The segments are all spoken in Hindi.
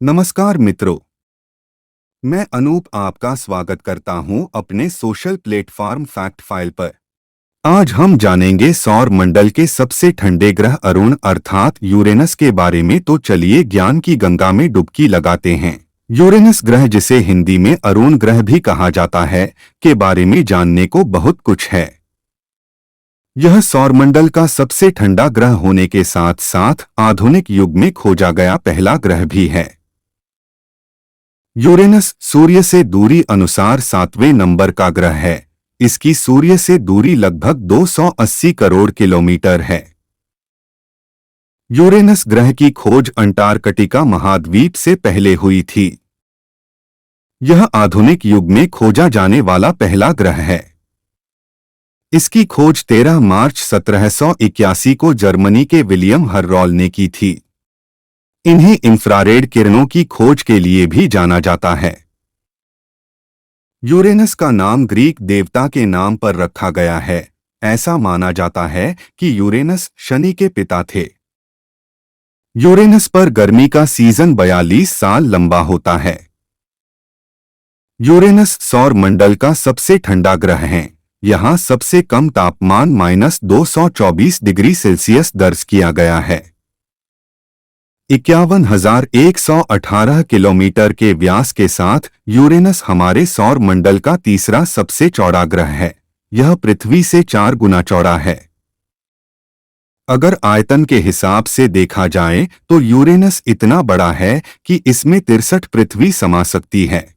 नमस्कार मित्रों, मैं अनूप आपका स्वागत करता हूं अपने सोशल प्लेटफॉर्म फैक्ट फाइल पर। आज हम जानेंगे सौर मंडल के सबसे ठंडे ग्रह अरुण अर्थात यूरेनस के बारे में। तो चलिए ज्ञान की गंगा में डुबकी लगाते हैं। यूरेनस ग्रह, जिसे हिंदी में अरुण ग्रह भी कहा जाता है, के बारे में जानने को बहुत कुछ है। यह सौरमंडल का सबसे ठंडा ग्रह होने के साथ साथ आधुनिक युग में खोजा गया पहला ग्रह भी है। यूरेनस सूर्य से दूरी अनुसार 7वें नंबर का ग्रह है। इसकी सूर्य से दूरी लगभग 280 करोड़ किलोमीटर है। यूरेनस ग्रह की खोज अंटार्कटिका महाद्वीप से पहले हुई थी। यह आधुनिक युग में खोजा जाने वाला पहला ग्रह है। इसकी खोज 13 मार्च 1781 को जर्मनी के विलियम हर्रोल ने की थी। इन्हें इंफ्रारेड किरणों की खोज के लिए भी जाना जाता है। यूरेनस का नाम ग्रीक देवता के नाम पर रखा गया है। ऐसा माना जाता है कि यूरेनस शनि के पिता थे। यूरेनस पर गर्मी का सीजन 42 साल लंबा होता है। यूरेनस सौर मंडल का सबसे ठंडा ग्रह है। यहाँ सबसे कम तापमान -224 डिग्री सेल्सियस दर्ज किया गया है। 51,118 किलोमीटर के व्यास के साथ यूरेनस हमारे सौर मंडल का तीसरा सबसे चौड़ा ग्रह है। यह पृथ्वी से 4 गुना चौड़ा है। अगर आयतन के हिसाब से देखा जाए तो यूरेनस इतना बड़ा है कि इसमें 63 पृथ्वी समा सकती है।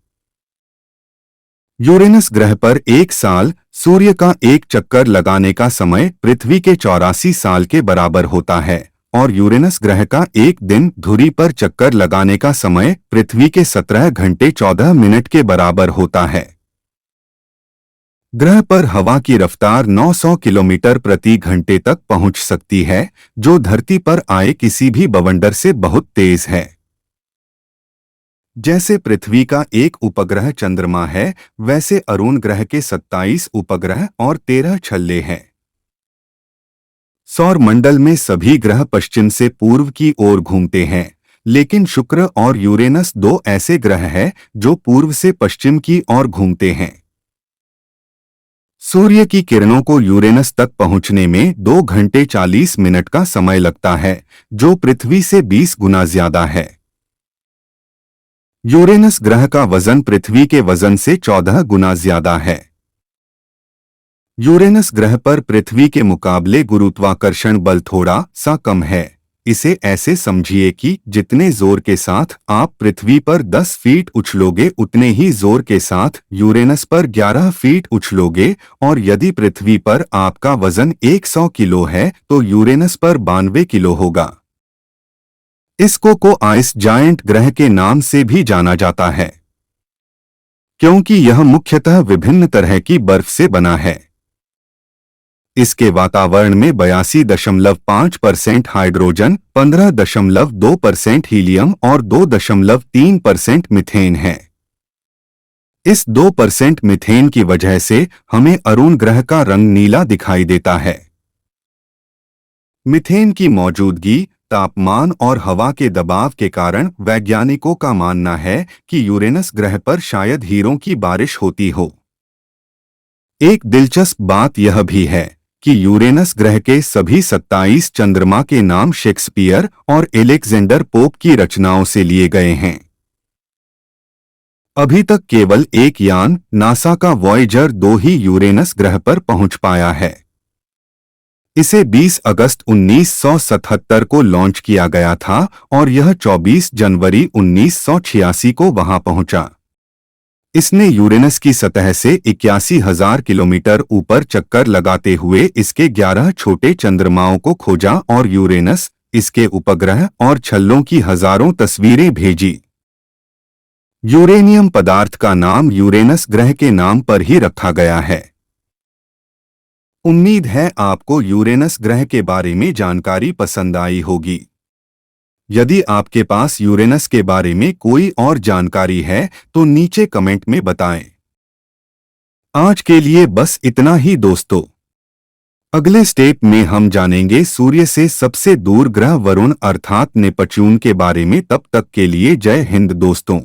यूरेनस ग्रह पर एक साल सूर्य का एक चक्कर लगाने का समय पृथ्वी के 84 साल के बराबर होता है और यूरेनस ग्रह का एक दिन धुरी पर चक्कर लगाने का समय पृथ्वी के 17 घंटे 14 मिनट के बराबर होता है। ग्रह पर हवा की रफ्तार 900 किलोमीटर प्रति घंटे तक पहुंच सकती है, जो धरती पर आए किसी भी बवंडर से बहुत तेज है। जैसे पृथ्वी का एक उपग्रह चंद्रमा है, वैसे अरुण ग्रह के 27 उपग्रह और 13 छल्ले हैं। सौर मंडल में सभी ग्रह पश्चिम से पूर्व की ओर घूमते हैं, लेकिन शुक्र और यूरेनस दो ऐसे ग्रह हैं जो पूर्व से पश्चिम की ओर घूमते हैं। सूर्य की किरणों को यूरेनस तक पहुंचने में 2 घंटे 40 मिनट का समय लगता है, जो पृथ्वी से 20 गुना ज्यादा है। यूरेनस ग्रह का वजन पृथ्वी के वजन से 14 गुना ज्यादा है। यूरेनस ग्रह पर पृथ्वी के मुकाबले गुरुत्वाकर्षण बल थोड़ा सा कम है। इसे ऐसे समझिए कि जितने जोर के साथ आप पृथ्वी पर 10 फीट उछलोगे, उतने ही जोर के साथ यूरेनस पर 11 फीट उछलोगे। और यदि पृथ्वी पर आपका वजन 100 किलो है तो यूरेनस पर 92 किलो होगा। इसको को आइस जायंट ग्रह के नाम से भी जाना जाता है, क्योंकि यह मुख्यतः विभिन्न तरह की बर्फ से बना है। इसके वातावरण में 82.5% हाइड्रोजन, 15.2% हीलियम और 2.3% मीथेन है। इस 2% मीथेन की वजह से हमें अरुण ग्रह का रंग नीला दिखाई देता है। मीथेन की मौजूदगी, तापमान और हवा के दबाव के कारण वैज्ञानिकों का मानना है कि यूरेनस ग्रह पर शायद हीरों की बारिश होती हो। एक दिलचस्प बात यह भी है कि यूरेनस ग्रह के सभी 27 चंद्रमा के नाम शेक्सपियर और एलेक्जेंडर पोप की रचनाओं से लिए गए हैं। अभी तक केवल एक यान, नासा का वॉयेजर 2 ही यूरेनस ग्रह पर पहुंच पाया है। इसे 20 अगस्त 1977 को लॉन्च किया गया था और यह 24 जनवरी 1986 को वहां पहुंचा। इसने यूरेनस की सतह से 81,000 किलोमीटर ऊपर चक्कर लगाते हुए इसके 11 छोटे चंद्रमाओं को खोजा और यूरेनस, इसके उपग्रह और छल्लों की हजारों तस्वीरें भेजी। यूरेनियम पदार्थ का नाम यूरेनस ग्रह के नाम पर ही रखा गया है। उम्मीद है आपको यूरेनस ग्रह के बारे में जानकारी पसंद आई होगी। यदि आपके पास यूरेनस के बारे में कोई और जानकारी है तो नीचे कमेंट में बताएं। आज के लिए बस इतना ही दोस्तों। अगले स्टेप में हम जानेंगे सूर्य से सबसे दूर ग्रह वरुण अर्थात नेपच्यून के बारे में। तब तक के लिए जय हिंद दोस्तों।